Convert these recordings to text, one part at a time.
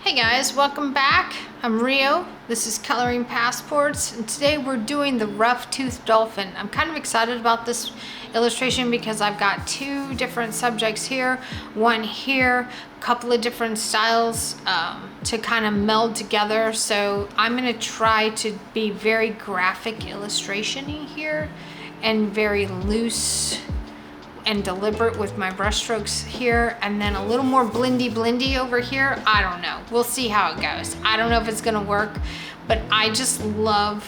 Hey guys, welcome back. I'm Rio. This is Coloring Passports, and today we're doing the rough-toothed dolphin. I'm kind of excited about this illustration because I've got two different subjects here, one here, a couple of different styles to kind of meld together. So I'm going to try to be very graphic illustration-y here and very loose and deliberate with my brush strokes here, and then a little more blendy over here. I don't know, we'll see how it goes. I don't know if it's gonna work, but I just love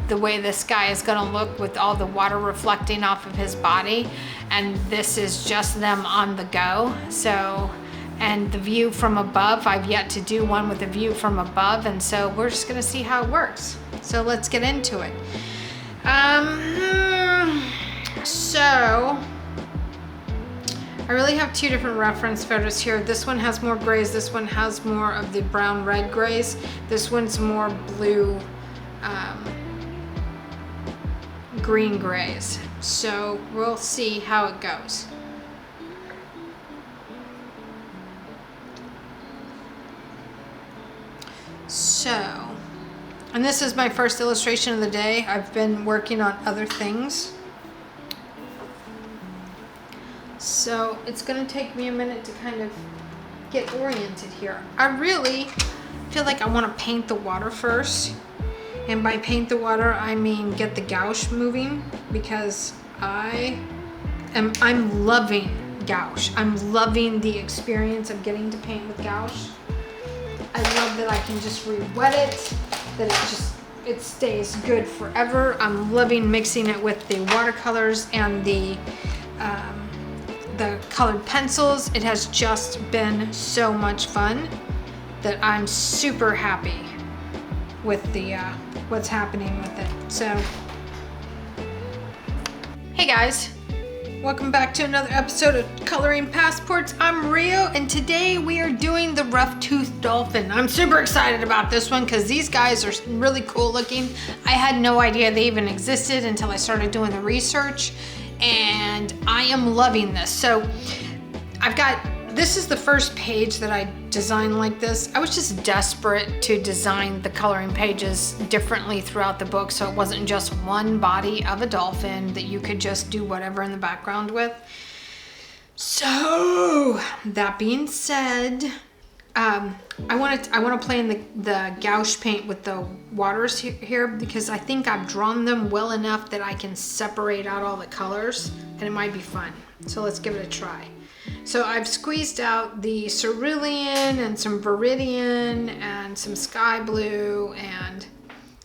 the way this guy is gonna look with all the water reflecting off of his body, and this is just them on the go. So, and the view from above, I've yet to do one with a view from above, and so we're just gonna see how it works. So let's get into it. So I really have two different reference photos here. This one has more grays, this one has more of the brown red grays. This one's more blue green grays. So we'll see how it goes. So, and this is my first illustration of the day. I've been working on other things, so it's gonna take me a minute to kind of get oriented here. I really feel like I wanna paint the water first. And by paint the water, I mean get the gouache moving, because I'm loving gouache. I'm loving the experience of getting to paint with gouache. I love that I can just re-wet it, that it stays good forever. I'm loving mixing it with the watercolors and the colored pencils. It has just been so much fun that I'm super happy with the what's happening with it. So, hey guys, welcome back to another episode of Coloring Passports. I'm Rio, and today we are doing the rough-toothed dolphin. I'm super excited about this one because these guys are really cool looking. I had no idea they even existed until I started doing the research, and I am loving this. So this is the first page that I designed like this. I was just desperate to design the coloring pages differently throughout the book, so it wasn't just one body of a dolphin that you could just do whatever in the background with. So that being said, I want to play in the gouache paint with the waters here, because I think I've drawn them well enough that I can separate out all the colors, and it might be fun. So let's give it a try. So I've squeezed out the cerulean and some viridian and some sky blue and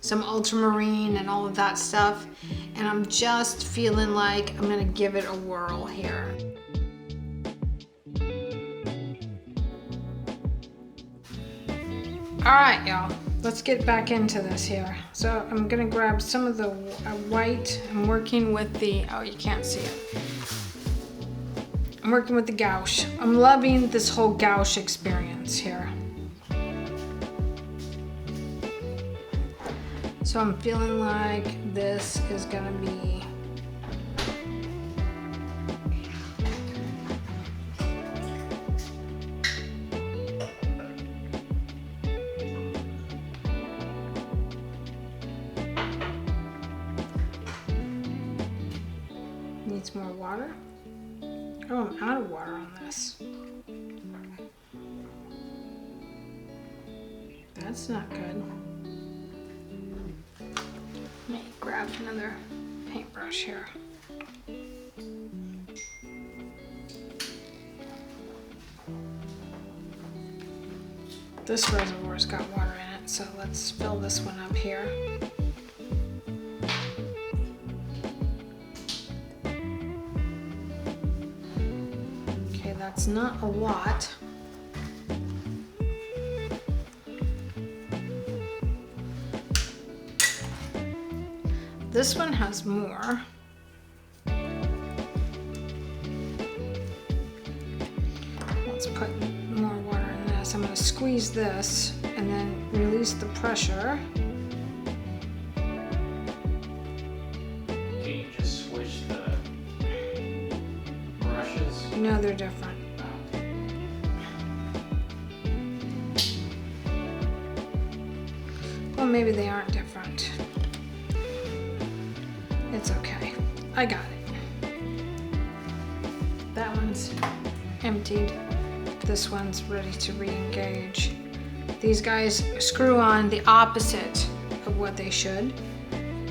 some ultramarine and all of that stuff, and I'm just feeling like I'm gonna give it a whirl here. All right, y'all, let's get back into this here. So I'm gonna grab some of the white. I'm working with the, oh, you can't see it. I'm working with the gouache. I'm loving this whole gouache experience here. So I'm feeling like this is gonna be needs more water. Oh, I'm out of water on this. That's not good. Let me grab another paintbrush here. This reservoir's got water in it, so let's fill this one up here. That's not a lot. This one has more. Let's put more water in this. I'm going to squeeze this and then release the pressure. Can you just switch the brushes? No, they're different. Well, maybe they aren't different. It's okay. I got it. That one's emptied. This one's ready to re-engage. These guys screw on the opposite of what they should.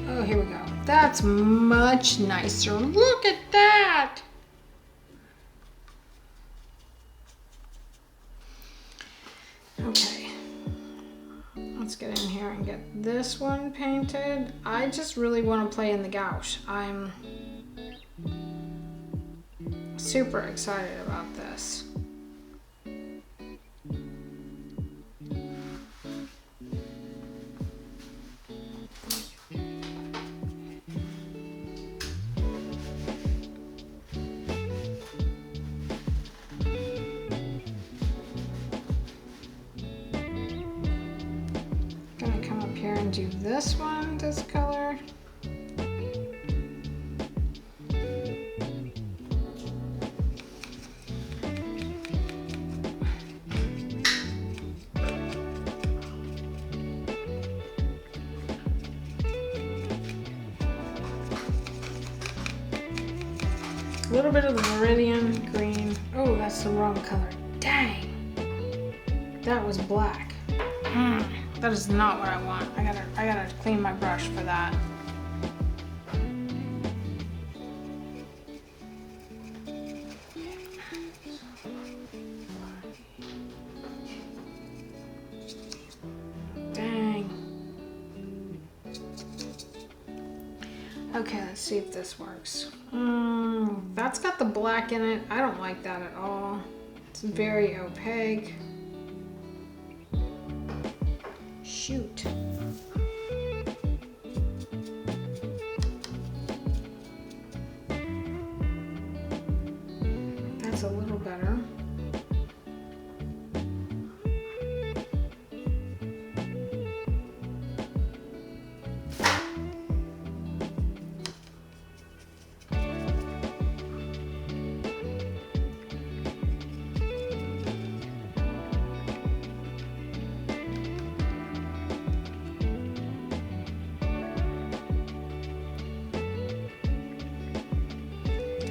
Oh, here we go. That's much nicer. Look at that! Okay. Let's get in here and get this one painted. I just really want to play in the gouache. I'm super excited about this. And do this one, this color. A little bit of the Meridian green. Oh, that's the wrong color. Dang. That was black. That is not what I want. I gotta clean my brush for that. Dang. Okay, let's see if this works. That's got the black in it. I don't like that at all. It's very opaque. Shoot. That's a little better.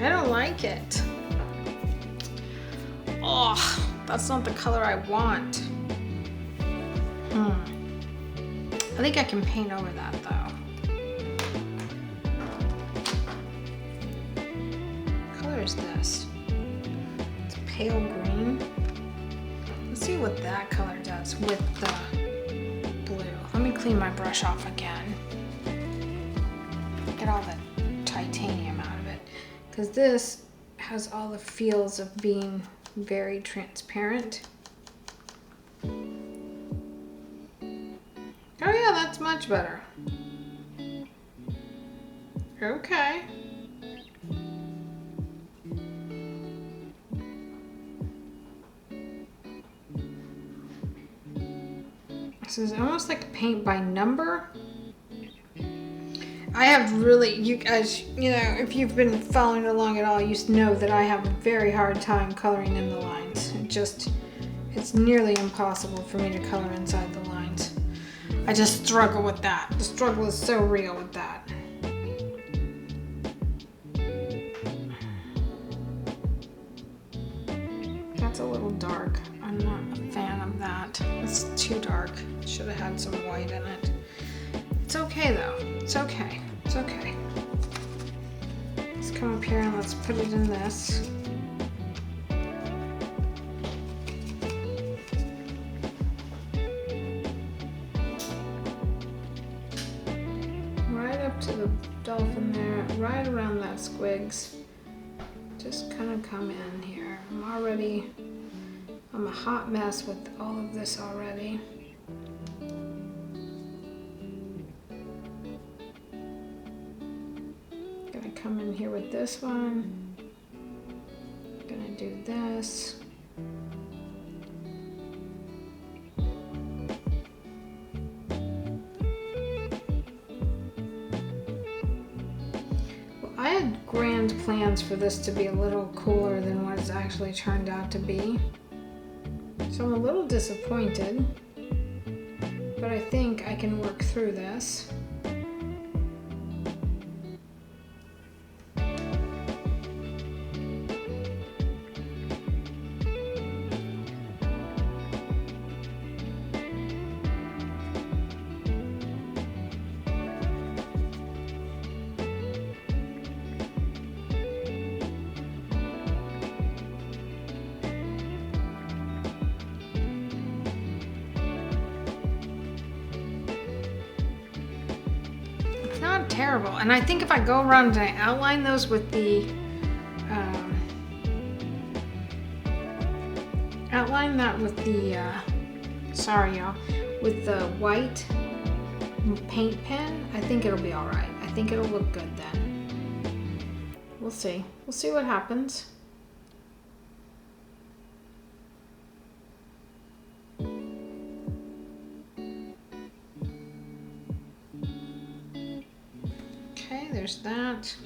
I don't like it. Oh, that's not the color I want. I think I can paint over that though. What color is this? It's pale green. Let's see what that color does with the blue. Let me clean my brush off again. Get all the titanium out of it. Because this has all the feels of being very transparent. Oh yeah, that's much better. Okay. This is almost like paint by number. I have really, you guys, you know, if you've been following along at all, you know that I have a very hard time coloring in the lines. It's nearly impossible for me to color inside the lines. I just struggle with that. The struggle is so real with that. That's a little dark. I'm not a fan of that. It's too dark. Should have had some white in it. It's okay though. It's okay. It's okay. Let's come up here and let's put it in this. Right up to the dolphin there, right around that squigs. Just kind of come in here. I'm a hot mess with all of this already. Gonna come in here with this one. Gonna do this. I had grand plans for this to be a little cooler than what it's actually turned out to be. So I'm a little disappointed, but I think I can work through this. Not terrible. And I think if I go around and I outline those with the outline that with the sorry y'all, with the white paint pen, I think it'll be all right. I think it'll look good then. We'll see what happens. Okay, there's that.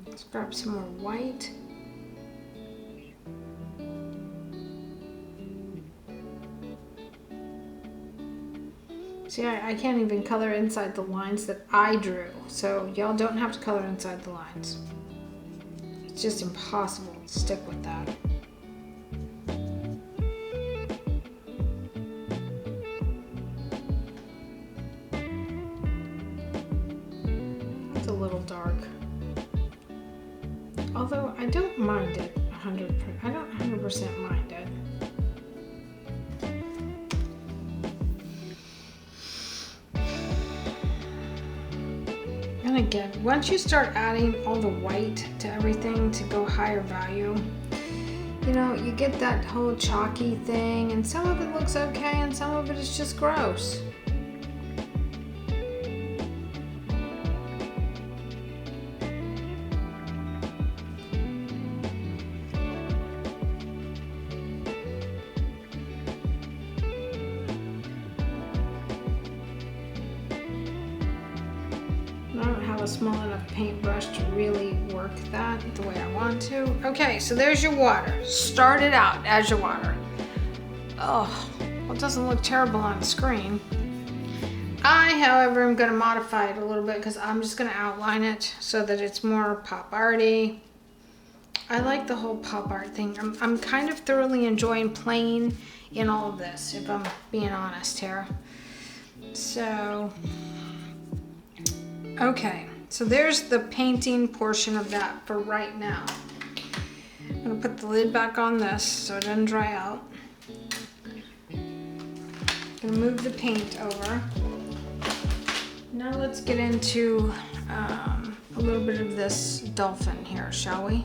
Let's grab some more white. See, I can't even color inside the lines that I drew, so y'all don't have to color inside the lines. It's just impossible to stick with that. It's a little dark. Although I don't mind it 100%. I don't 100% mind it. And again, once you start adding all the white to everything to go higher value, you know, you get that whole chalky thing, and some of it looks okay and some of it is just gross. I don't have a small enough paintbrush to really work that the way I want to. Okay, so there's your water. Start it out as your water. Oh, well, it doesn't look terrible on the screen. I, however, am going to modify it a little bit because I'm just going to outline it so that it's more pop arty. I like the whole pop art thing. I'm kind of thoroughly enjoying playing in all of this, if I'm being honest here. So... okay, so there's the painting portion of that for right now. I'm gonna put the lid back on this so it doesn't dry out. Gonna move the paint over. Now let's get into a little bit of this dolphin here, shall we?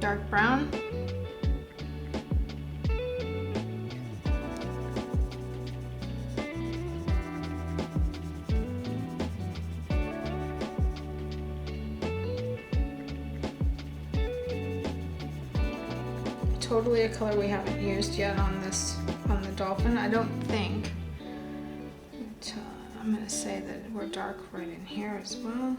Dark brown. Totally a color we haven't used yet on the dolphin, I don't think. But, I'm gonna say that we're dark right in here as well.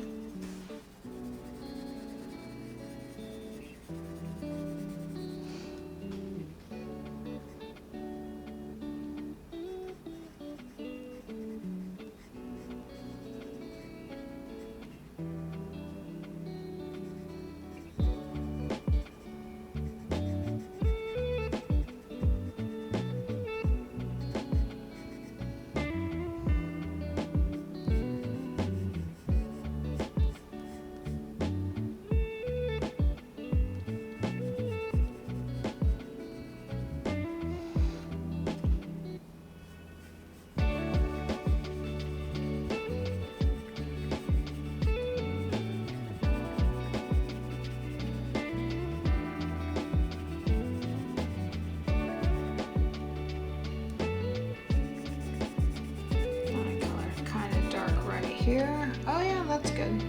here. Oh yeah, that's good.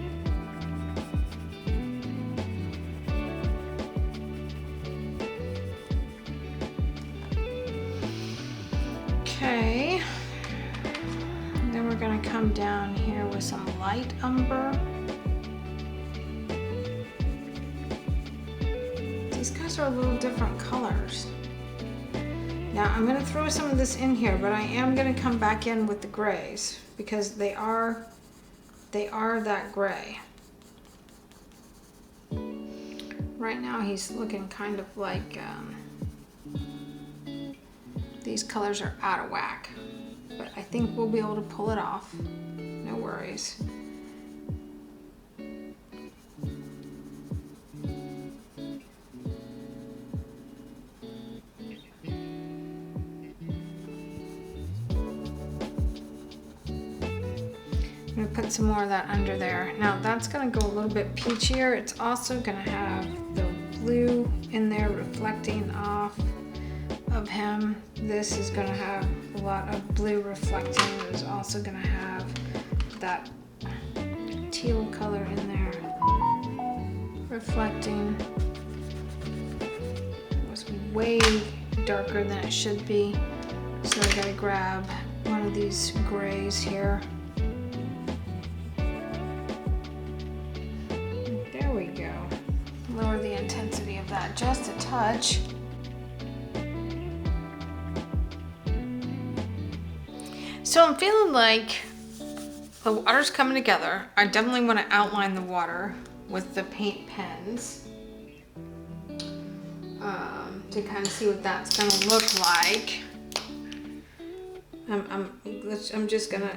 Okay. And then we're gonna come down here with some light umber. These guys are a little different colors. Now I'm gonna throw some of this in here, but I am gonna come back in with the grays because they are that gray. Right now he's looking kind of like these colors are out of whack, but I think we'll be able to pull it off. No worries. I'm gonna put some more of that under there. Now that's gonna go a little bit peachier. It's also gonna have the blue in there reflecting off of him. This is gonna have a lot of blue reflecting. It's also gonna have that teal color in there reflecting. It was way darker than it should be. So I gotta grab one of these grays here. There we go. Lower the intensity of that just a touch. So I'm feeling like the water's coming together. I definitely want to outline the water with the paint pens to kind of see what that's going to look like. I'm just gonna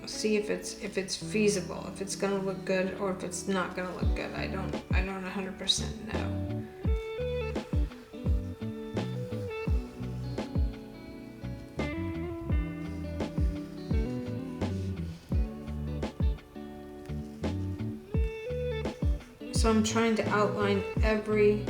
see if it's feasible, if it's gonna look good or if it's not gonna look good. I don't 100% know. So I'm trying to outline every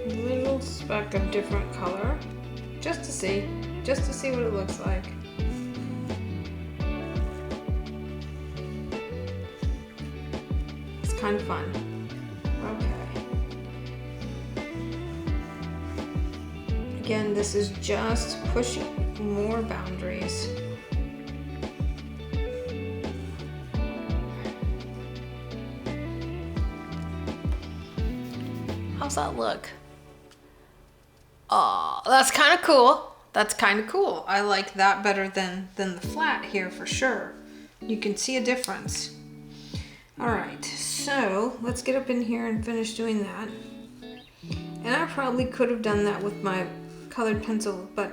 little speck of different color just to see what it looks like. It's kind of fun. Okay. Again, this is just pushing more boundaries. How's that look? Oh, that's kind of cool. That's kind of cool. I like that better than the flat here for sure. You can see a difference. All right, so let's get up in here and finish doing that. And I probably could have done that with my colored pencil, but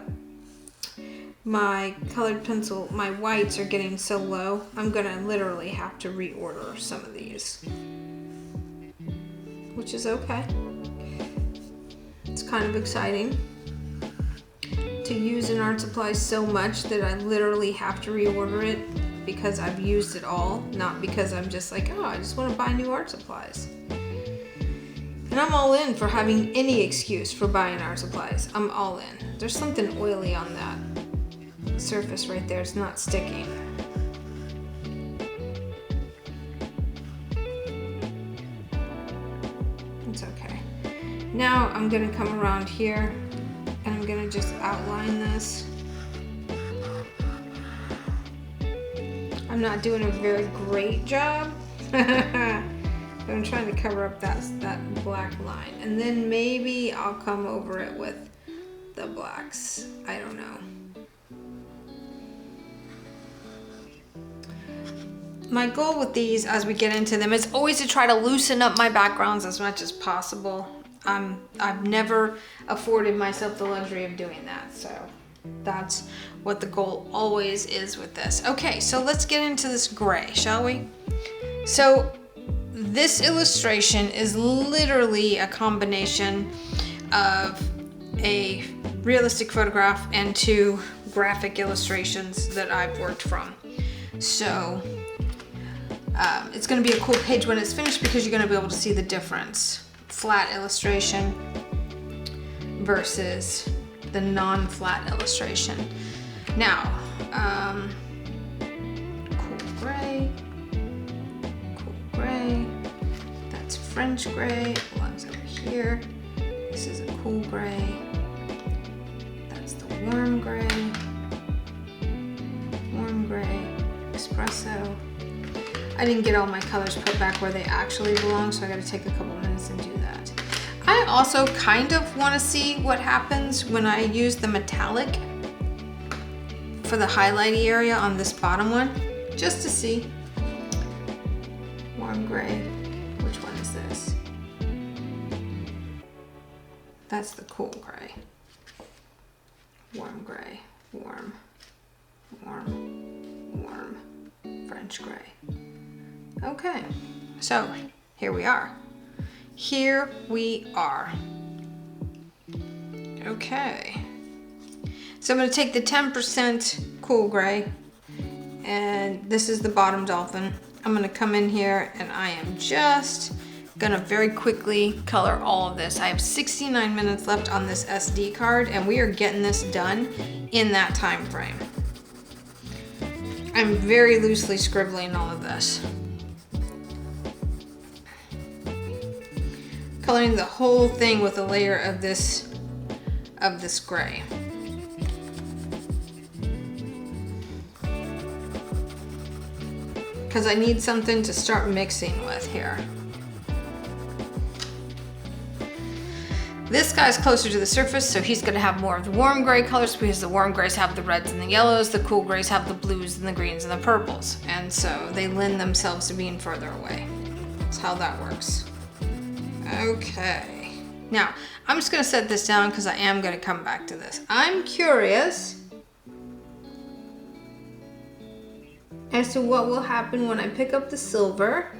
my colored pencil, my whites are getting so low, I'm gonna literally have to reorder some of these, which is okay. It's kind of exciting to use an art supply so much that I literally have to reorder it because I've used it all, not because I'm just like, oh, I just want to buy new art supplies. And I'm all in for having any excuse for buying art supplies. I'm all in. There's something oily on that surface right there. It's not sticking. It's okay. Now I'm gonna come around here and I'm gonna just outline this. I'm not doing a very great job. But I'm trying to cover up that black line. And then maybe I'll come over it with the blacks. I don't know. My goal with these as we get into them is always to try to loosen up my backgrounds as much as possible. I've never afforded myself the luxury of doing that, so that's what the goal always is with this. Okay, so let's get into this gray, shall we? So this illustration is literally a combination of a realistic photograph and 2 graphic illustrations that I've worked from. So it's going to be a cool page when it's finished because you're going to be able to see the difference. Flat illustration versus the non-flat illustration. Now, cool gray, that's French gray, it belongs over here. This is a cool gray, that's the warm gray, espresso. I didn't get all my colors put back where they actually belong, so I gotta take a couple minutes and do that. I also kind of wanna see what happens when I use the metallic for the highlighty area on this bottom one, just to see. Warm gray, which one is this? That's the cool gray. Warm gray, warm, French gray. Okay, so here we are. Okay. So I'm going to take the 10% cool gray, and this is the bottom dolphin. I'm going to come in here and I am just going to very quickly color all of this. I have 69 minutes left on this SD card, and we are getting this done in that time frame. I'm very loosely scribbling all of this. Coloring the whole thing with a layer of this gray. Because I need something to start mixing with here. This guy's closer to the surface, so he's gonna have more of the warm gray colors because the warm grays have the reds and the yellows, the cool grays have the blues and the greens and the purples. And so they lend themselves to being further away. That's how that works. Okay. Now, I'm just gonna set this down because I am gonna come back to this. I'm curious as to what will happen when I pick up the silver.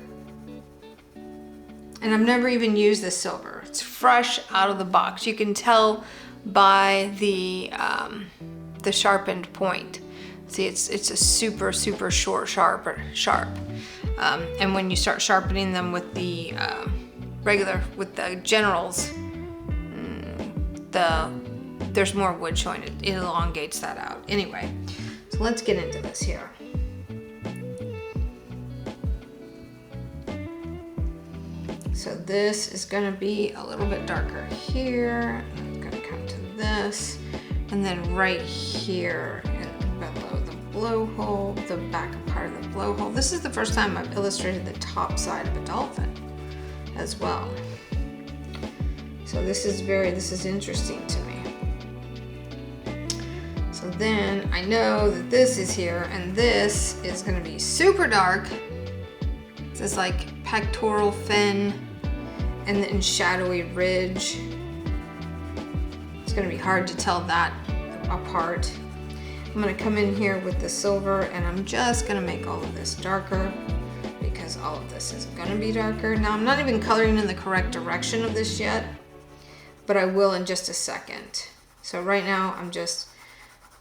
And I've never even used this silver. It's fresh out of the box. You can tell by the sharpened point. See, it's a super short sharp. And when you start sharpening them with the with the generals, there's more wood showing. It elongates that out. Anyway, so let's get into this here. So this is gonna be a little bit darker here. I'm gonna come to this, and then right here below the blowhole, the back part of the blowhole. This is the first time I've illustrated the top side of a dolphin as well. So this is interesting to me. So then I know that this is here, and this is gonna be super dark. This like pectoral fin and then shadowy ridge. It's gonna be hard to tell that apart. I'm gonna come in here with the silver, and I'm just gonna make all of this darker because all of this is gonna be darker. Now I'm not even coloring in the correct direction of this yet, but I will in just a second. So right now I'm just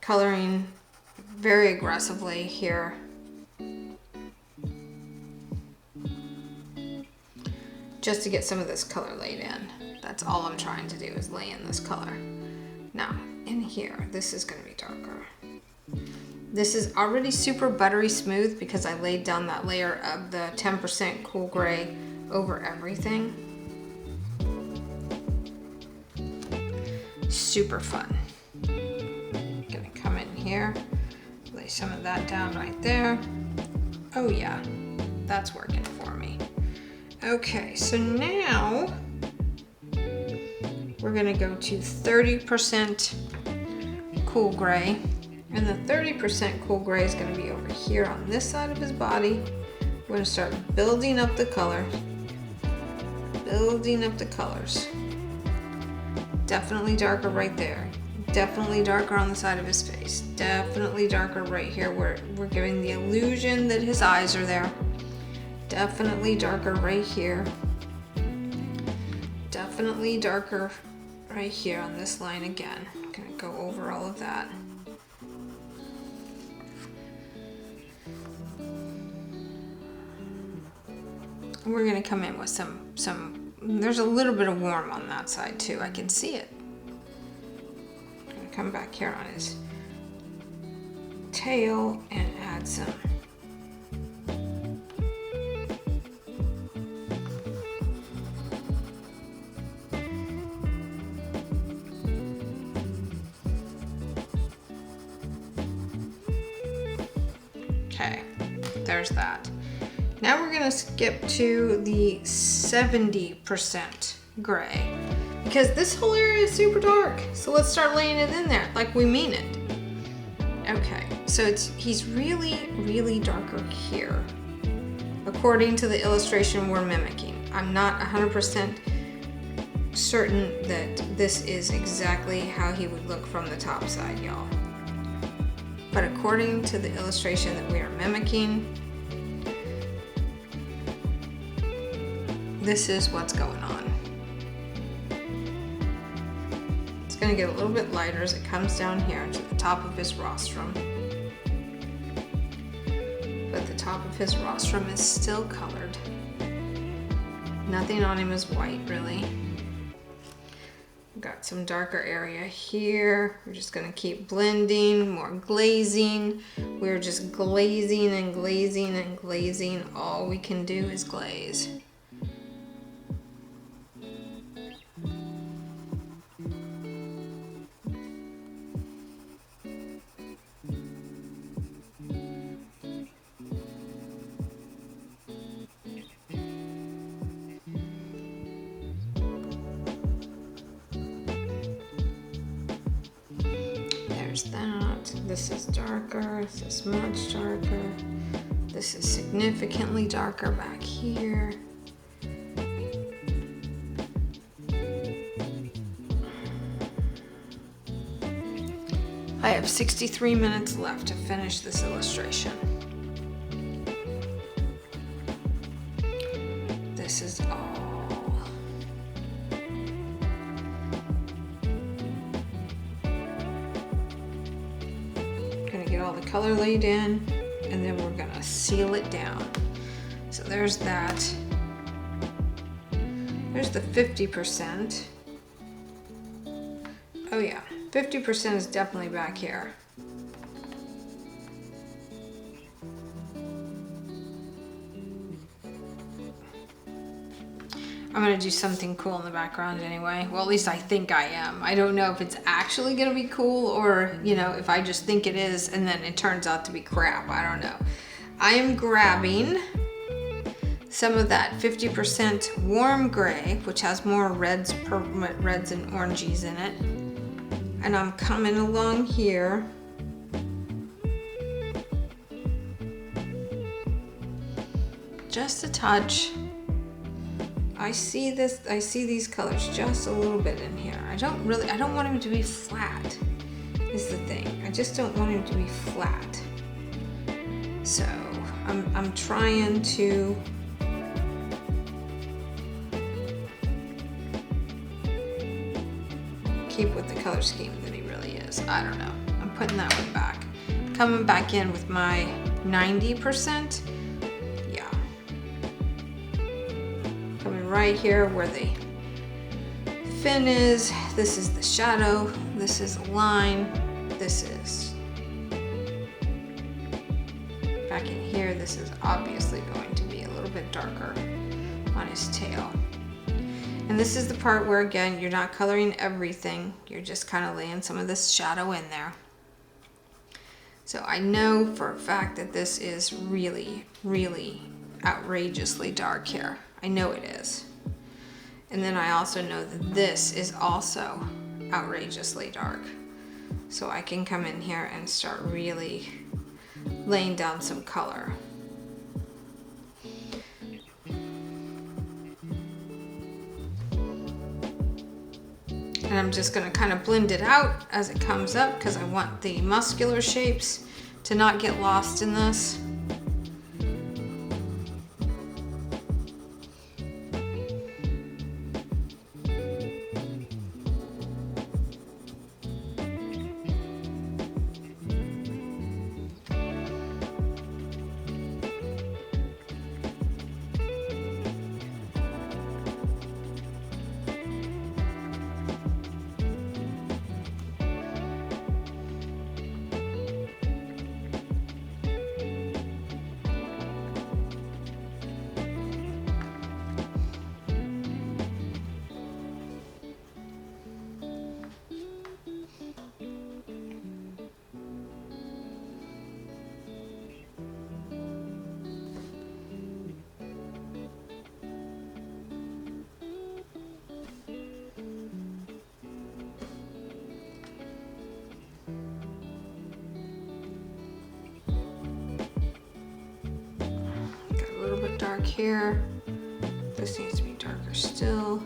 coloring very aggressively here. Just to get some of this color laid in. That's all I'm trying to do, is lay in this color. Now, in here, this is gonna be darker. This is already super buttery smooth because I laid down that layer of the 10% cool gray over everything. Super fun. Gonna come in here, lay some of that down right there. Oh yeah, that's working for me. Okay, so now we're gonna go to 30% cool gray, and the 30% cool gray is gonna be over here on this side of his body. We're gonna start building up the color, building up the colors. Definitely darker right there. Definitely darker on the side of his face. Definitely darker right here where we're giving the illusion that his eyes are there. Definitely darker right here. Definitely darker right here on this line again. I'm gonna go over all of that. We're gonna come in with some, there's a little bit of warm on that side too. I can see it. I'm gonna come back here on his tail and add some. Okay, there's that. Now we're gonna skip to the 70% gray because this whole area is super dark. So let's start laying it in there like we mean it. Okay, so he's really, really darker here, according to the illustration we're mimicking. I'm not 100% certain that this is exactly how he would look from the top side, y'all. But according to the illustration that we are mimicking, this is what's going on. It's gonna get a little bit lighter as it comes down here to the top of his rostrum. But the top of his rostrum is still colored. Nothing on him is white, really. We've got some darker area here. We're just gonna keep blending, more glazing. We're just glazing and glazing and glazing. All we can do is glaze. That. This is darker, this is much darker. This is significantly darker back here. I have 63 minutes left to finish this illustration. This is all. Get all the color laid in, and then we're gonna seal it down. So there's that. There's the 50%. Oh yeah, 50% is definitely back here. I'm gonna do something cool in the background anyway. Well, at least I think I am. I don't know if it's actually gonna be cool or, you know, if I just think it is and then it turns out to be crap. I don't know. I am grabbing some of that 50% warm gray, which has more reds and oranges in it. And I'm coming along here. Just a touch. I see these colors just a little bit in here. I don't want him to be flat, is the thing. I just don't want him to be flat. So I'm trying to keep with the color scheme that he really is. I don't know. I'm putting that one back. Coming back in with my 90%. Right here where the fin is. This is the shadow. This is a line. This is back in here. This is obviously going to be a little bit darker on his tail. And this is the part where, again, you're not coloring everything. You're just kind of laying some of this shadow in there. So I know for a fact that this is really, really outrageously dark here. I know it is. And then I also know that this is also outrageously dark. So I can come in here and start really laying down some color. And I'm just gonna kind of blend it out as it comes up because I want the muscular shapes to not get lost in this. dark here. This needs to be darker still.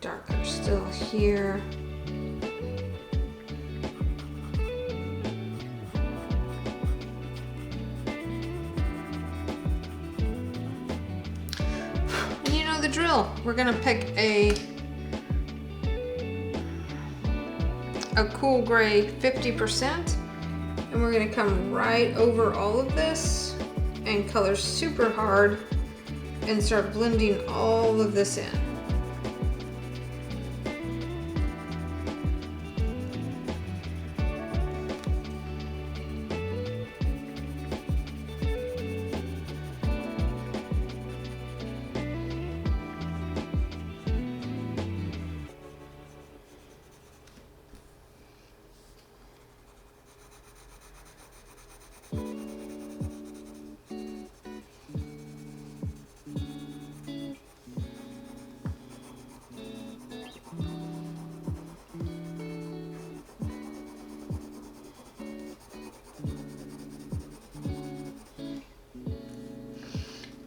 Darker still here. You know the drill. We're gonna pick a cool gray 50%, and we're gonna come right over all of this and color super hard and start blending all of this in.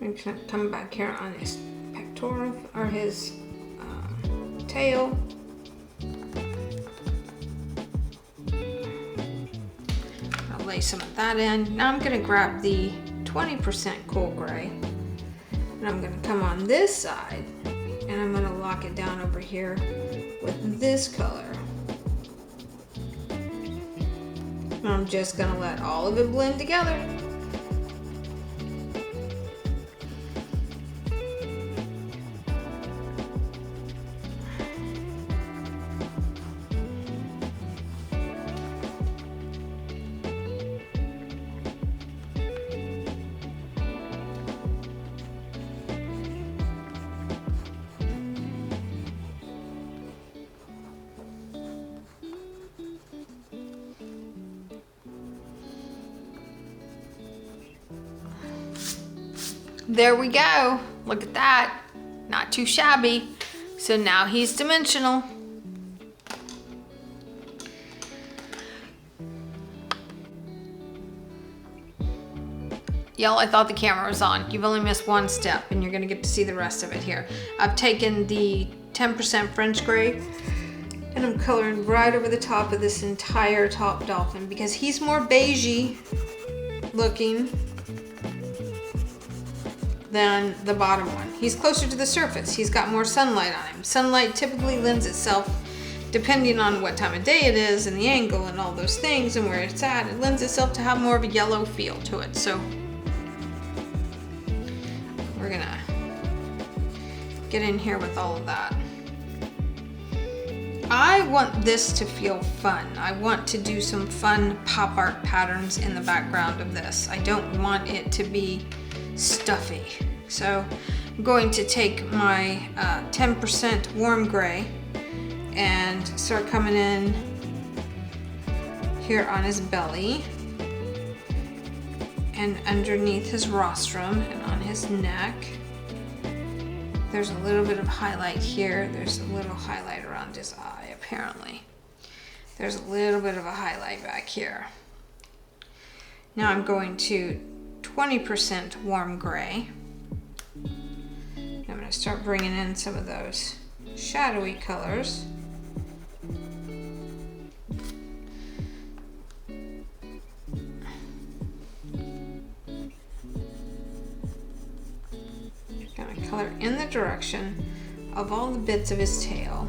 I'm gonna come back here on his pectoral or his tail. I'll lay some of that in. Now I'm gonna grab the 20% cool gray, and I'm gonna come on this side, and I'm gonna lock it down over here with this color. And I'm just gonna let all of it blend together. There we go. Look at that. Not too shabby. So now he's dimensional. Y'all, I thought the camera was on. You've only missed one step, and you're gonna get to see the rest of it here. I've taken the 10% French gray, and I'm coloring right over the top of this entire top dolphin because he's more beigey looking than the bottom one. He's closer to the surface. He's got more sunlight on him. Sunlight typically lends itself, depending on what time of day it is and the angle and all those things and where it's at, it lends itself to have more of a yellow feel to it. So we're gonna get in here with all of that. I want this to feel fun. I want to do some fun pop art patterns in the background of this. I don't want it to be stuffy. So I'm going to take my 10% warm gray and start coming in here on his belly and underneath his rostrum and on his neck. There's a little bit of highlight here. There's a little highlight around his eye, apparently. There's a little bit of a highlight back here. Now I'm going to 20% warm gray. I'm going to start bringing in some of those shadowy colors. Going to color in the direction of all the bits of his tail.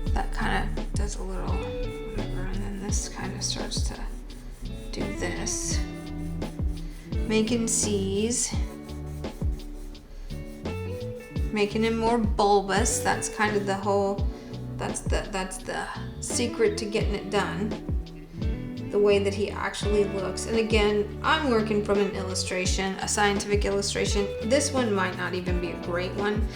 That kind of does a little whatever, and then this kind of starts to do this. Making C's, making him more bulbous. That's kind of the whole, that's the secret to getting it done, the way that he actually looks. And again, I'm working from an illustration, a scientific illustration. This one might not even be a great one.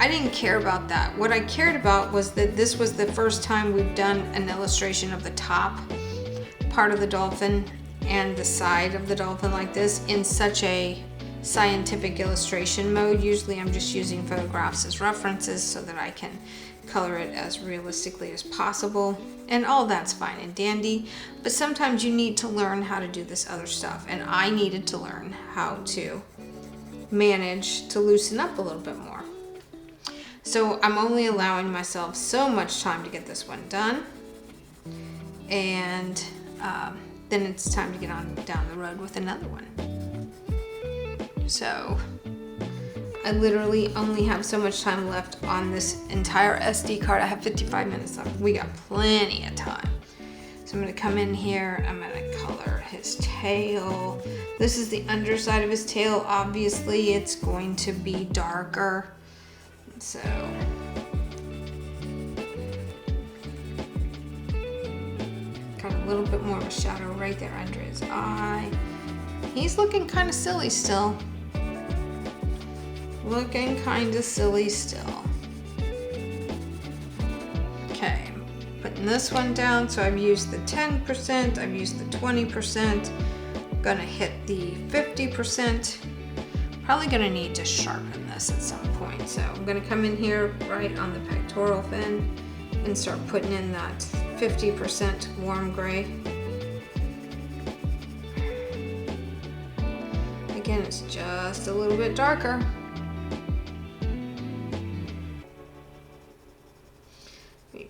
I didn't care about that. What I cared about was that this was the first time we've done an illustration of the top part of the dolphin and the side of the dolphin like this in such a scientific illustration mode. Usually I'm just using photographs as references so that I can color it as realistically as possible. And all that's fine and dandy, but sometimes you need to learn how to do this other stuff. And I needed to learn how to manage to loosen up a little bit more. So I'm only allowing myself so much time to get this one done. And then it's time to get on down the road with another one. So I literally only have so much time left on this entire SD card. I have 55 minutes left. We got plenty of time. So I'm gonna come in here, I'm gonna color his tail. This is the underside of his tail. Obviously it's going to be darker. So got a little bit more of a shadow right there under his eye. He's looking kind of silly still. Looking kind of silly still. Okay, putting this one down. So I've used the 10%, I've used the 20%. I'm gonna hit the 50%. Probably gonna need to sharpen this at some point. So I'm gonna come in here right on the pectoral fin and start putting in that 50% warm gray. Again, it's just a little bit darker.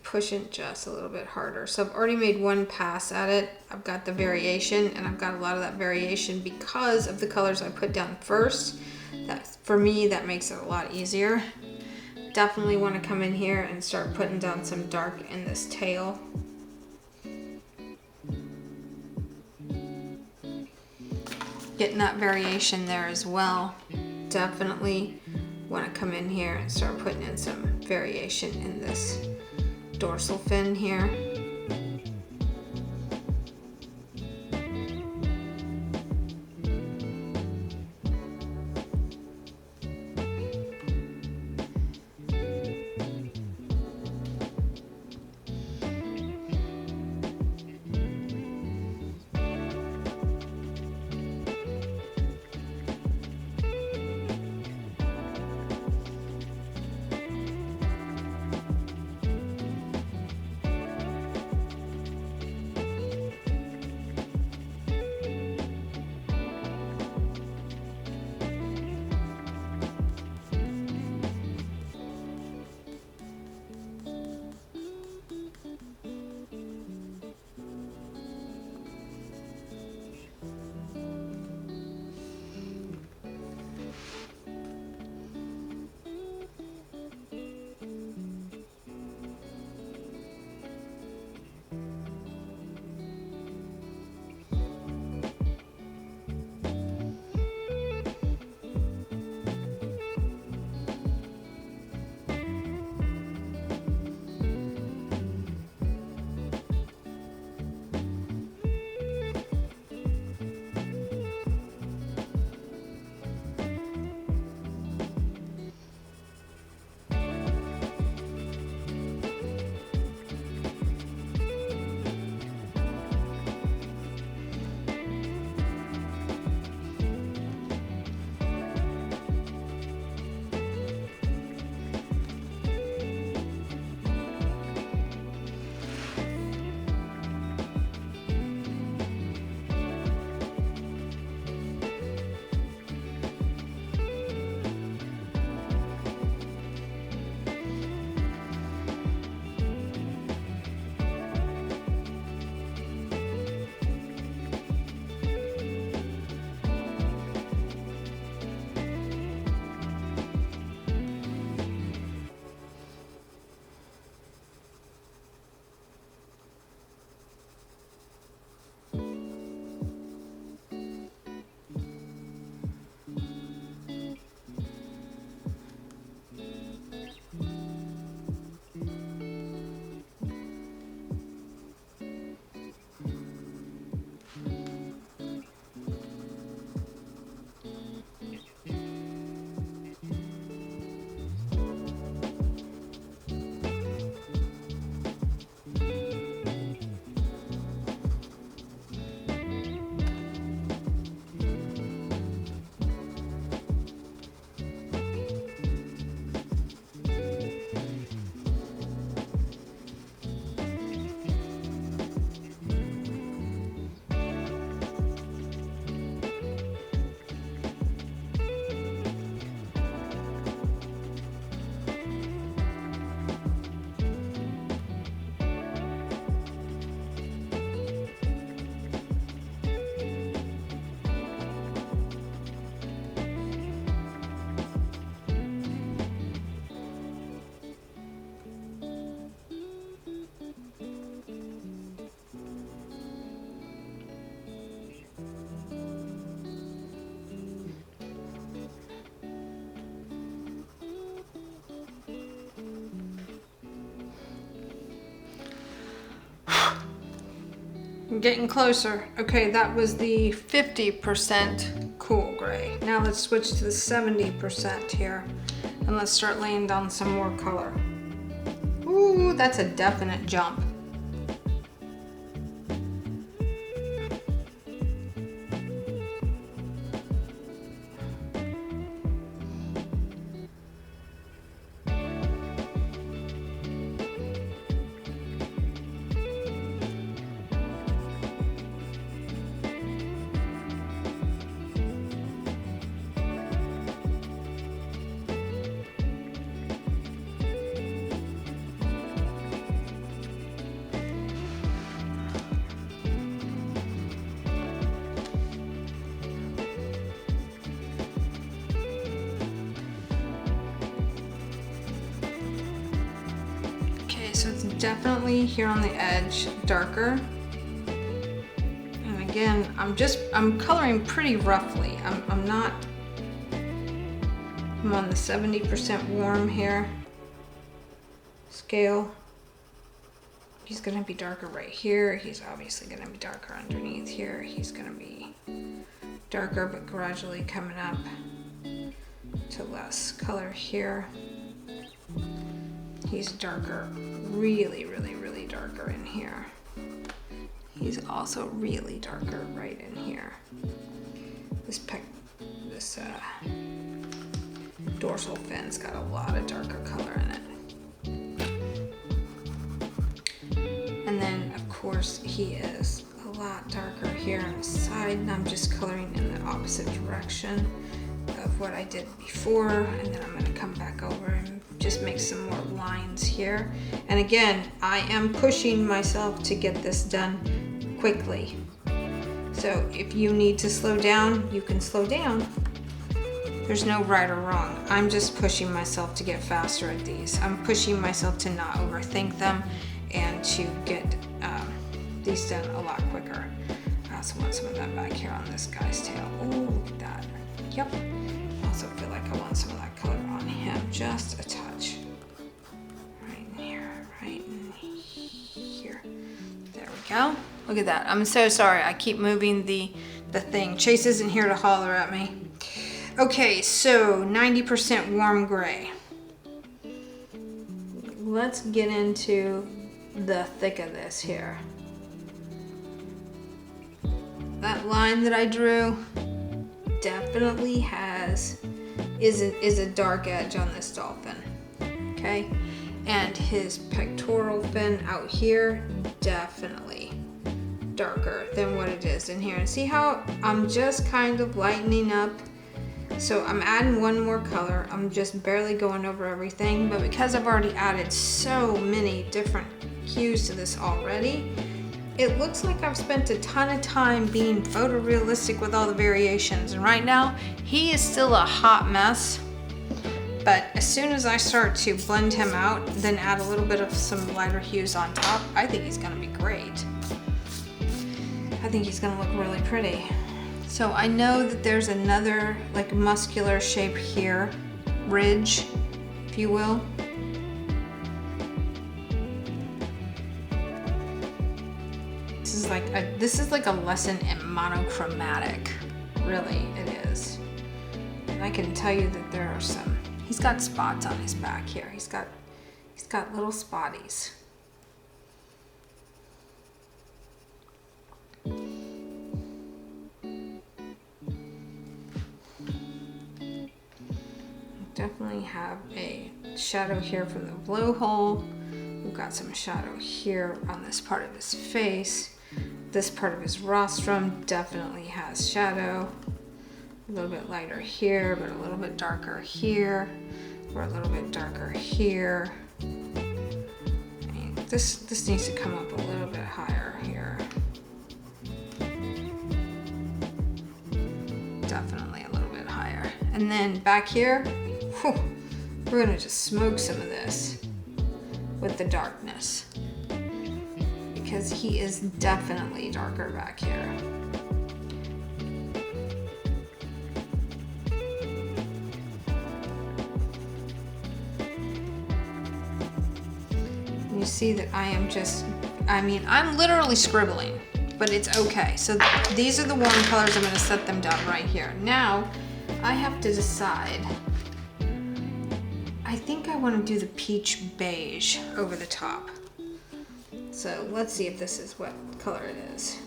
Push it just a little bit harder. So I've already made one pass at it. I've got the variation, and I've got a lot of that variation because of the colors I put down first. For me, that makes it a lot easier. Definitely want to come in here and start putting down some dark in this tail. Getting that variation there as well. Definitely want to come in here and start putting in some variation in this dorsal fin here. I'm getting closer. Okay, that was the 50% cool gray. Now let's switch to the 70% here. And let's start laying down some more color. Ooh, that's a definite jump. So it's definitely here on the edge darker. And again, I'm coloring pretty roughly. I'm on the 70% warm here scale. He's gonna be darker right here. He's obviously gonna be darker underneath here. He's gonna be darker, but gradually coming up to less color here. He's darker, really, really, really darker in here. He's also really darker right in here. This dorsal fin's got a lot of darker color in it. And then, of course, he is a lot darker here on the side, and I'm just coloring in the opposite direction of what I did before, and then I'm going to come back over and just make some more lines here. And again, I am pushing myself to get this done quickly. So if you need to slow down, you can slow down. There's no right or wrong. I'm just pushing myself to get faster at these. I'm pushing myself to not overthink them and to get these done a lot quicker. I also want some of that back here on this guy's tail. Oh, look at that. Yep. I also feel like I want some of that color on him, just a touch. Right in here, right in here. There we go. Look at that. I'm so sorry. I keep moving the thing. Chase isn't here to holler at me. Okay, so 90% warm gray. Let's get into the thick of this here. That line that I drew definitely is a dark edge on this dolphin, okay? And his pectoral fin out here, definitely darker than what it is in here. And see how I'm just kind of lightening up? So I'm adding one more color. I'm just barely going over everything, but because I've already added so many different hues to this already, it looks like I've spent a ton of time being photorealistic with all the variations. And right now, he is still a hot mess. But as soon as I start to blend him out, then add a little bit of some lighter hues on top, I think he's gonna be great. I think he's gonna look really pretty. So I know that there's another like muscular shape here, ridge, if you will. This is like a lesson in monochromatic, really it is. And I can tell you that there are some, he's got spots on his back here. He's got little spotties. Definitely have a shadow here from the blowhole. We've got some shadow here on this part of his face. This part of his rostrum definitely has shadow. A little bit lighter here, but a little bit darker here. Or a little bit darker here. And this needs to come up a little bit higher here. Definitely a little bit higher. And then back here, whew, we're gonna just smoke some of this with the darkness, because he is definitely darker back here. You see that I'm literally scribbling, but it's okay. So these are the warm colors. I'm gonna set them down right here. Now, I have to decide. I think I wanna do the peach beige over the top. So let's see if this is what color it is.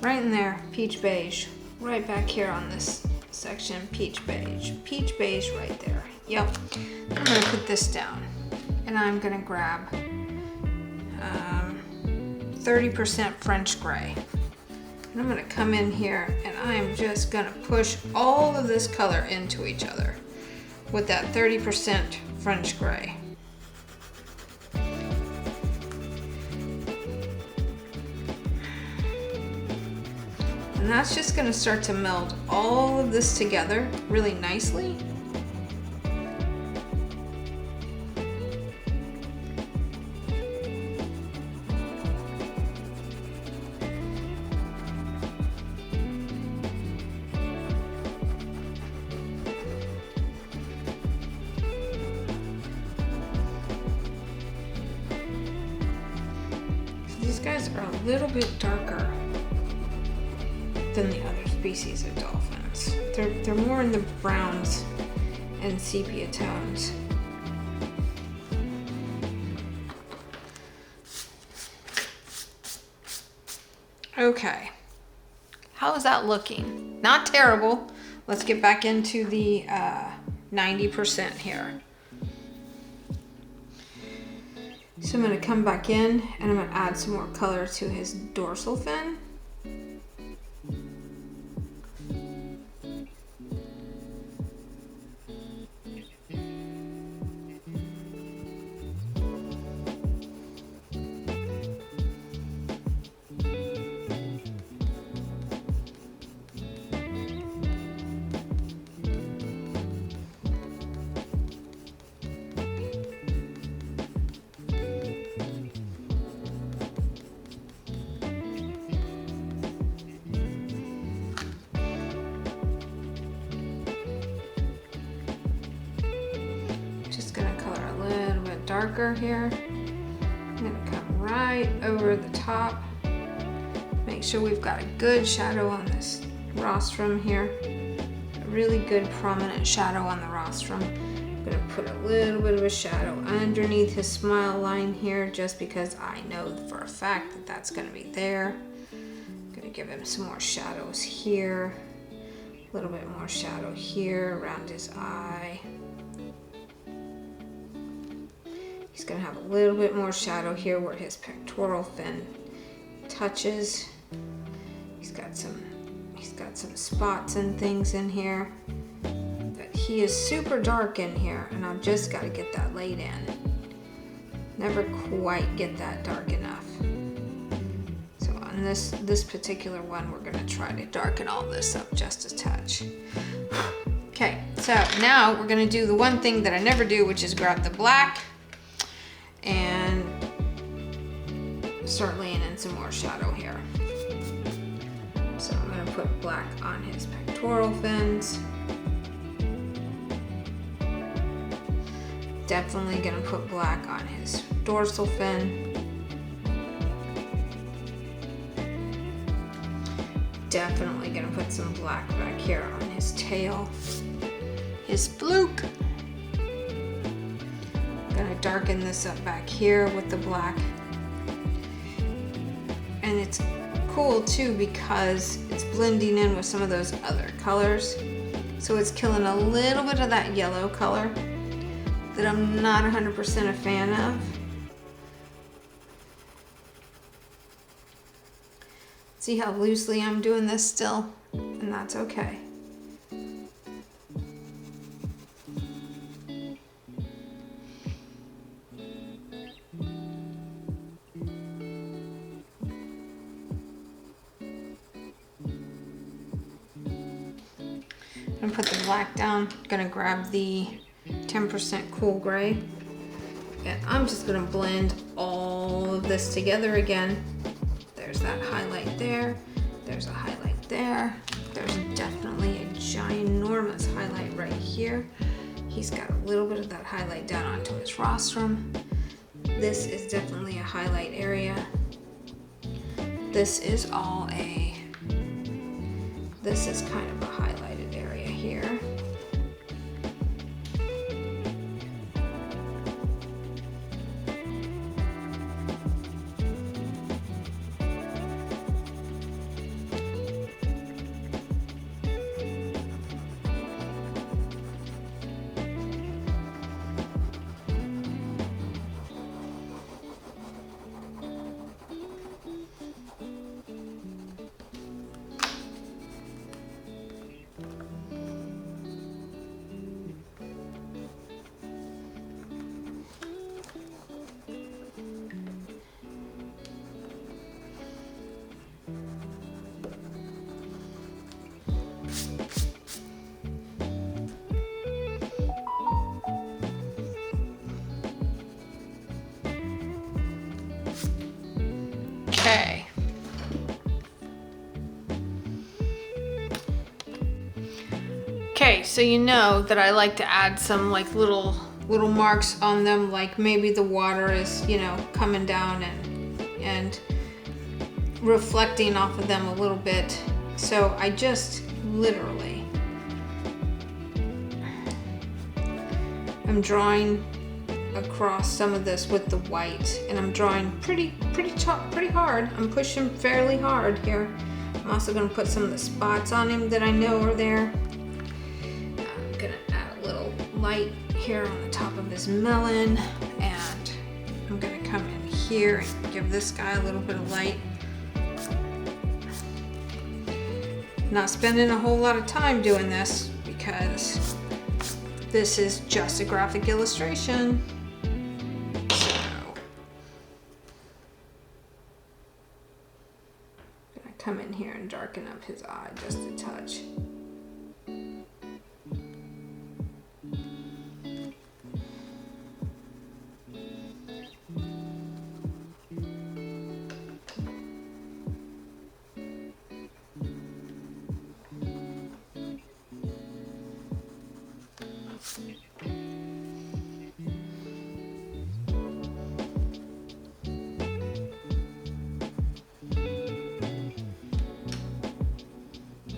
Right in there, peach beige. Right back here on this section, peach beige. Peach beige right there. Yep. I'm gonna put this down and I'm gonna grab 30% French gray. And I'm gonna come in here and I'm just gonna push all of this color into each other with that 30% French gray. And that's just gonna start to meld all of this together really nicely. These guys are a little bit darker than the other species of dolphins. They're more in the browns and sepia tones. Okay, how is that looking? Not terrible. Let's get back into the 90% here. So I'm gonna come back in and I'm gonna add some more color to his dorsal fin. Darker here. I'm gonna come right over the top. Make sure we've got a good shadow on this rostrum here. A really good prominent shadow on the rostrum. I'm gonna put a little bit of a shadow underneath his smile line here just because I know for a fact that that's gonna be there. I'm gonna give him some more shadows here. A little bit more shadow here around his eye. He's gonna have a little bit more shadow here where his pectoral fin touches. He's got some spots and things in here. But he is super dark in here and I've just gotta get that laid in. Never quite get that dark enough. So on this particular one, we're gonna try to darken all this up just a touch. Okay, so now we're gonna do the one thing that I never do, which is grab the black and start laying in some more shadow here. So I'm gonna put black on his pectoral fins. Definitely gonna put black on his dorsal fin. Definitely gonna put some black back here on his tail, his fluke. Gonna darken this up back here with the black. And it's cool too because it's blending in with some of those other colors. So it's killing a little bit of that yellow color that I'm not 100% a fan of. See how loosely I'm doing this still? And that's okay. I'm gonna put the black down. Gonna grab the 10% cool gray. And I'm just gonna blend all of this together again. There's that highlight there. There's a highlight there. there's definitely a ginormous highlight right here. He's got a little bit of that highlight down onto his rostrum. This is definitely a highlight area. This is kind of a highlighted area here. Okay. Okay, so you know that I like to add some like little marks on them, like maybe the water is, you know, coming down and reflecting off of them a little bit. So I just literally, I'm drawing across some of this with the white, and I'm drawing pretty hard. I'm pushing fairly hard here. I'm also going to put some of the spots on him that I know are there. I'm going to add a little light here on the top of his melon, and I'm going to come in here and give this guy a little bit of light. Not spending a whole lot of time doing this because this is just a graphic illustration. So, I'm gonna come in here and darken up his eye just a touch.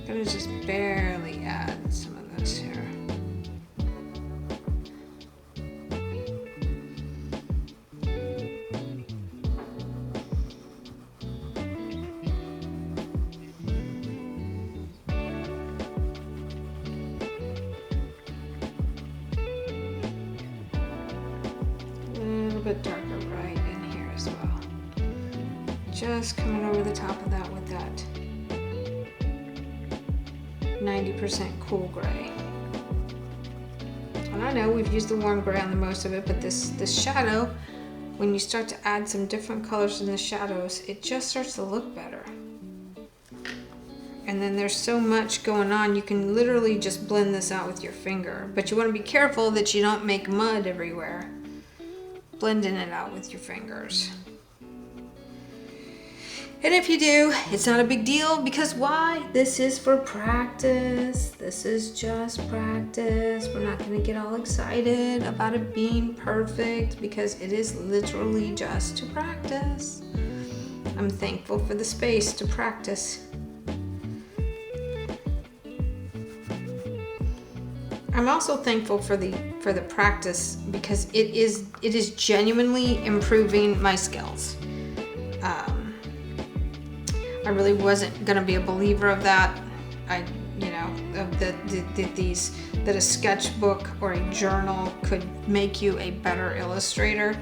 I'm gonna just barely add some of this here. A little bit darker right in here as well. Just coming over the top of that with that 90% cool gray. And I know we've used the warm gray on the most of it, but this shadow, when you start to add some different colors in the shadows, it just starts to look better. And then there's so much going on, you can literally just blend this out with your finger. But you want to be careful that you don't make mud everywhere, blending it out with your fingers. And if you do, it's not a big deal, because why? This is for practice. This is just practice. We're not going to get all excited about it being perfect, because it is literally just to practice. I'm thankful for the space to practice. I'm also thankful for the practice, because it is genuinely improving my skills. I really wasn't gonna be a believer of that. That a sketchbook or a journal could make you a better illustrator.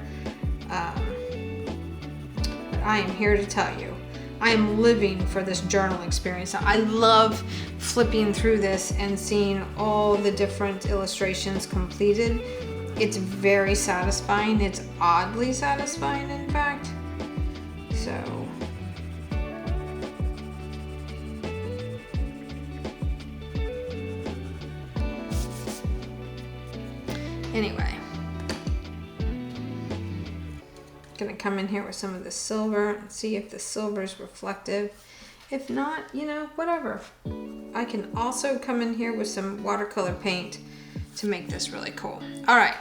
But I am here to tell you, I am living for this journal experience. I love flipping through this and seeing all the different illustrations completed. It's very satisfying. It's oddly satisfying, in fact. So, anyway, gonna come in here with some of the silver and see if the silver is reflective. If not, you know, whatever. I can also come in here with some watercolor paint to make this really cool. All right.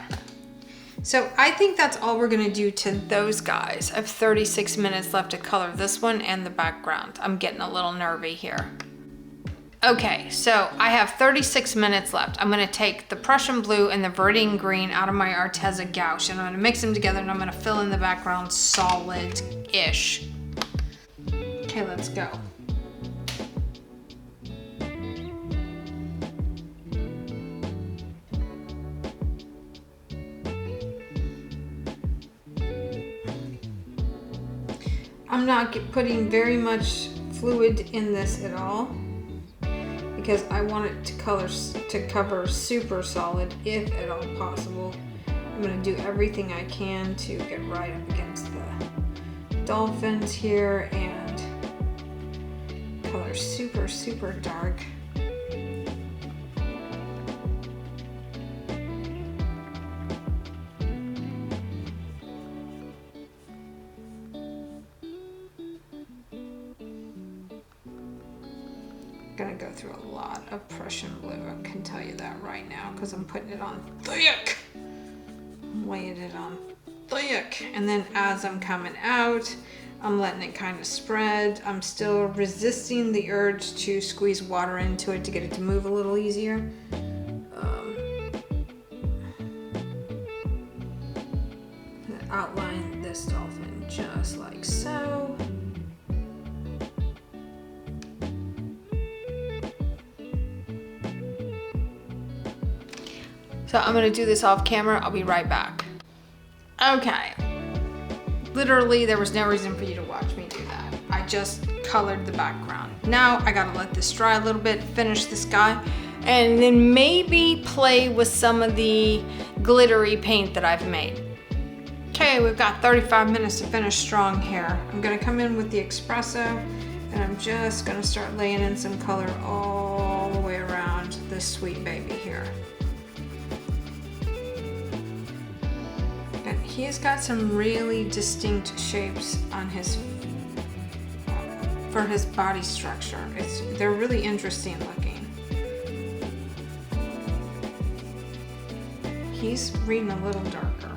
So I think that's all we're gonna do to those guys. I have 36 minutes left to color this one and the background. I'm getting a little nervy here. Okay, so I have 36 minutes left. I'm gonna take the Prussian blue and the Viridian green out of my Arteza gouache, and I'm gonna mix them together, and I'm gonna fill in the background solid-ish. Okay, let's go. I'm not putting very much fluid in this at all because I want it to cover super solid if at all possible. I'm going to do everything I can to get right up against the dolphins here and color super dark. Gonna go through a lot of Prussian blue, I can tell you that right now, because I'm putting it on thick. I'm laying it on thick. And then as I'm coming out, I'm letting it kind of spread. I'm still resisting the urge to squeeze water into it to get it to move a little easier. Outline this dolphin just like so. So I'm gonna do this off camera. I'll be right back. Okay. Literally, there was no reason for you to watch me do that. I just colored the background. Now I gotta let this dry a little bit, finish this guy, and then maybe play with some of the glittery paint that I've made. Okay, we've got 35 minutes to finish strong here. I'm gonna come in with the espresso, and I'm just gonna start laying in some color all the way around this sweet baby here. He has got some really distinct shapes on for his body structure. They're really interesting looking. He's reading a little darker.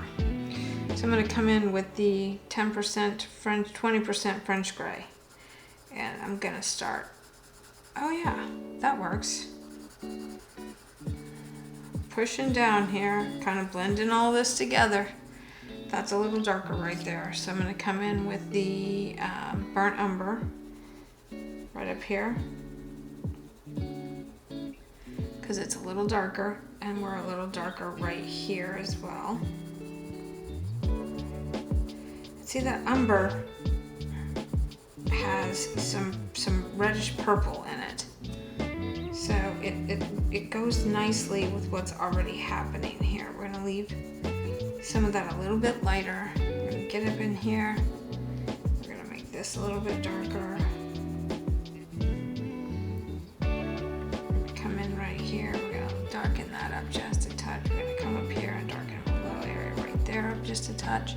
So I'm gonna come in with the 10% French, 20% French gray. And I'm gonna start, oh yeah, that works. Pushing down here, kind of blending all this together. That's a little darker right there. So I'm gonna come in with the burnt umber right up here because it's a little darker, and we're a little darker right here as well. See, that umber has some reddish purple in it. So it goes nicely with what's already happening here. We're gonna leave some of that a little bit lighter. We're gonna get up in here. We're gonna make this a little bit darker. Come in right here. We're gonna darken that up just a touch. We're gonna come up here and darken a little area right there up just a touch.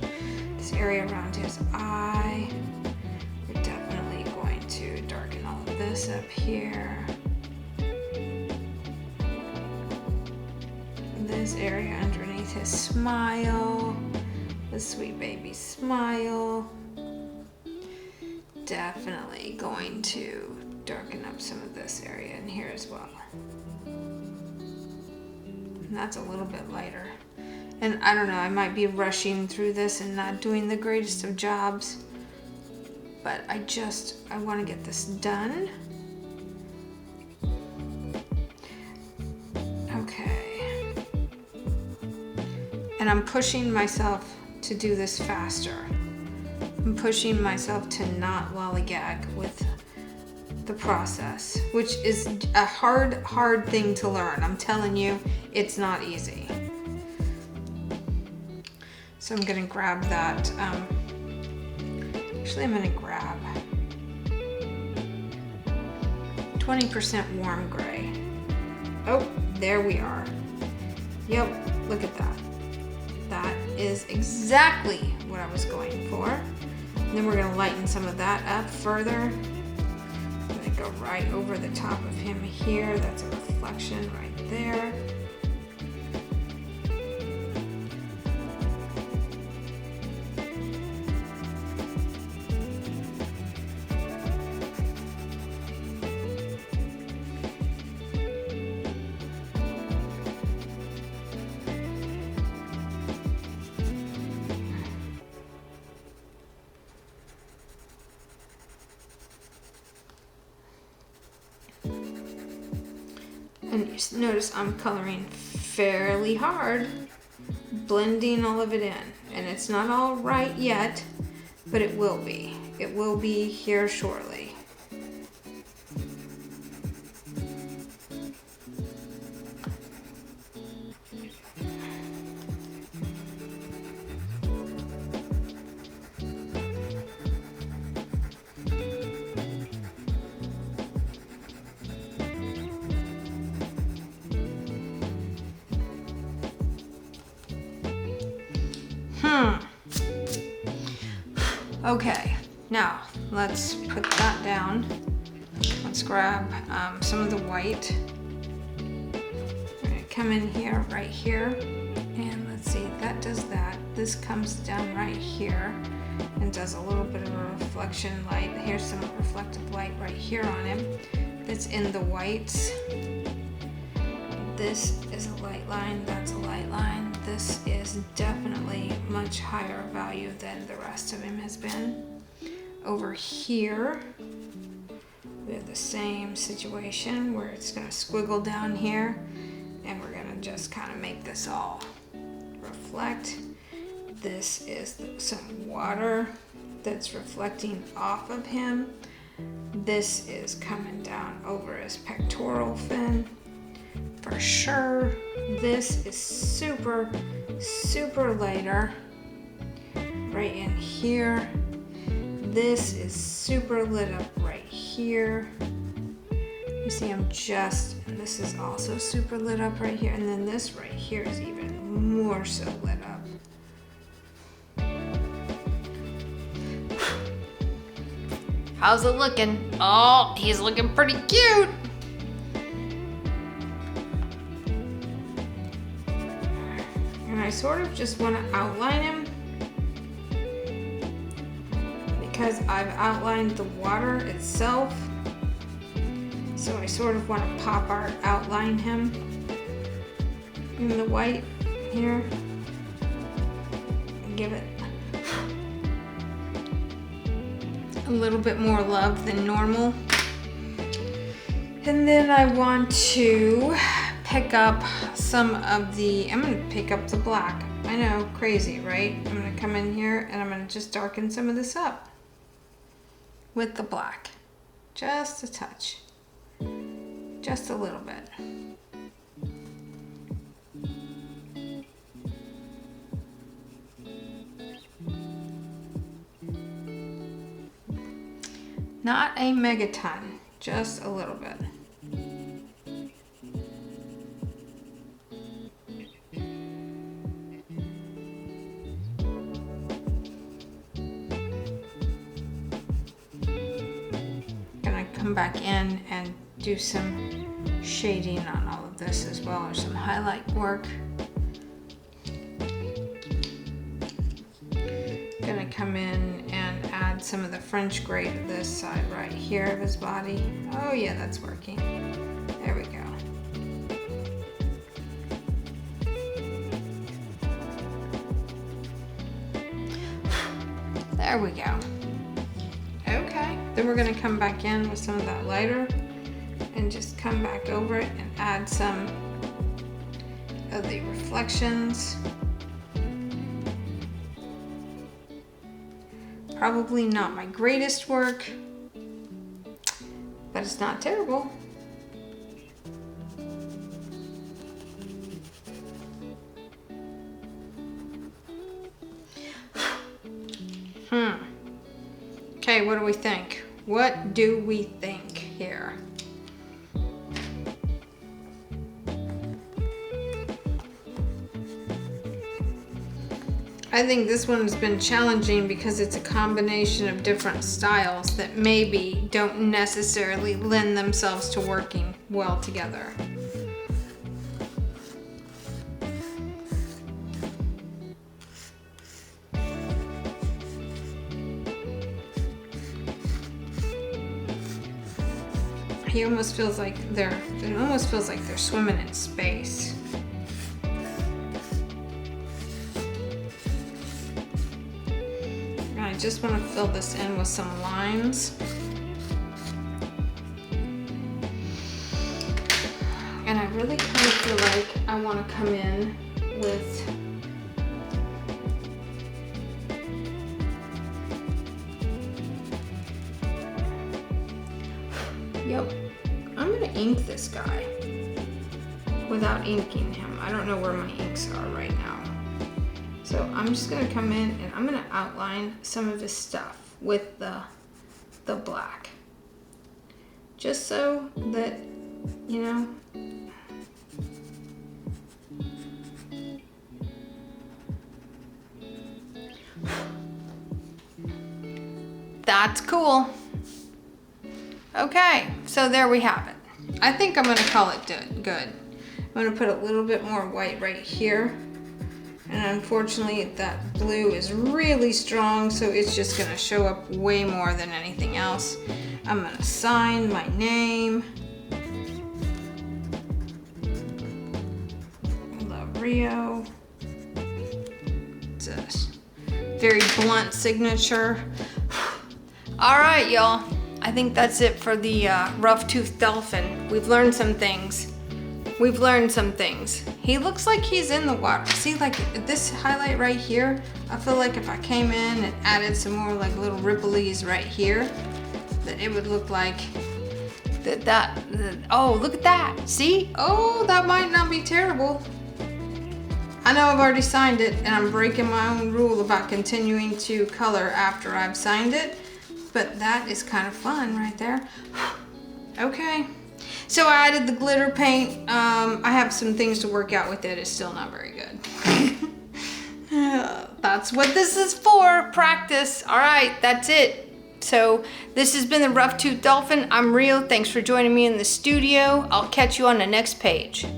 This area around his eye. We're definitely going to darken all of this up here. This area underneath his smile, the sweet baby smile. Definitely going to darken up some of this area in here as well. And that's a little bit lighter. And I don't know, I might be rushing through this and not doing the greatest of jobs, but I want to get this done. Okay. And I'm pushing myself to do this faster. I'm pushing myself to not lollygag with the process, which is a hard thing to learn. I'm telling you, it's not easy. So I'm gonna grab that. Actually, I'm gonna grab 20% warm gray. Oh, there we are. Yep, look at that. That is exactly what I was going for. And then we're gonna lighten some of that up further. go right over the top of him here. That's a reflection right there. And you notice I'm coloring fairly hard, blending all of it in. And it's not all right yet, but it will be. It will be here shortly. Okay, now let's put that down. Let's grab some of the white. We're gonna come in here, right here, and let's see, that does that. This comes down right here and does a little bit of a reflection light. Here's some reflective light right here on him that's in the whites. This is a light line, that's a light line. This is definitely much higher value than the rest of him has been. Over here, we have the same situation where it's gonna squiggle down here, and we're gonna just kind of make this all reflect. This is some water that's reflecting off of him. This is coming down over his pectoral fin. For sure, this is super, super lighter right in here. This is super lit up right here. You see I'm just, and this is also super lit up right here. And then this right here is even more so lit up. How's it looking? Oh, he's looking pretty cute. And I sort of just want to outline him because I've outlined the water itself. So I sort of want to pop art outline him in the white here and give it a little bit more love than normal. And then I want to pick up some of the, I'm gonna pick up the black. I know, crazy, right? I'm gonna come in here and I'm gonna just darken some of this up with the black. Just a touch. Just a little bit. Not a megaton, just a little bit. Gonna come back in and do some shading on all of this as well, or some highlight work. Gonna come in and add some of the French gray to this side right here of his body. Oh yeah, that's working. There we go. There we go. Okay, then we're gonna come back in with some of that lighter and just come back over it and add some of the reflections. Probably not my greatest work, but it's not terrible. Okay, what do we think? What do we think here? I think this one's been challenging because it's a combination of different styles that maybe don't necessarily lend themselves to working well together. He almost feels like it almost feels like they're swimming in space. And I just want to fill this in with some lines. And I really kind of feel like I want to come in with Yep. I'm gonna ink this guy without inking him. I don't know where my inks are right now. So I'm just gonna come in and I'm gonna outline some of his stuff with the black. Just so that, you know, that's cool. Okay, so there we have it. I think I'm gonna call it good. I'm gonna put a little bit more white right here. And unfortunately that blue is really strong, so it's just gonna show up way more than anything else. I'm gonna sign my name. Love Rio. It's a very blunt signature. All right, y'all. I think that's it for the rough-toothed dolphin. We've learned some things. He looks like he's in the water. See, like this highlight right here, I feel like if I came in and added some more like little ripplies right here, that it would look like oh, look at that. See? Oh, that might not be terrible. I know I've already signed it and I'm breaking my own rule about continuing to color after I've signed it. But that is kind of fun right there. Okay, so I added the glitter paint. I have some things to work out with it. It's still not very good. That's what this is for, practice. All right, that's it. So this has been the Rough Tooth Dolphin. I'm Rio. Thanks for joining me in the studio. I'll catch you on the next page.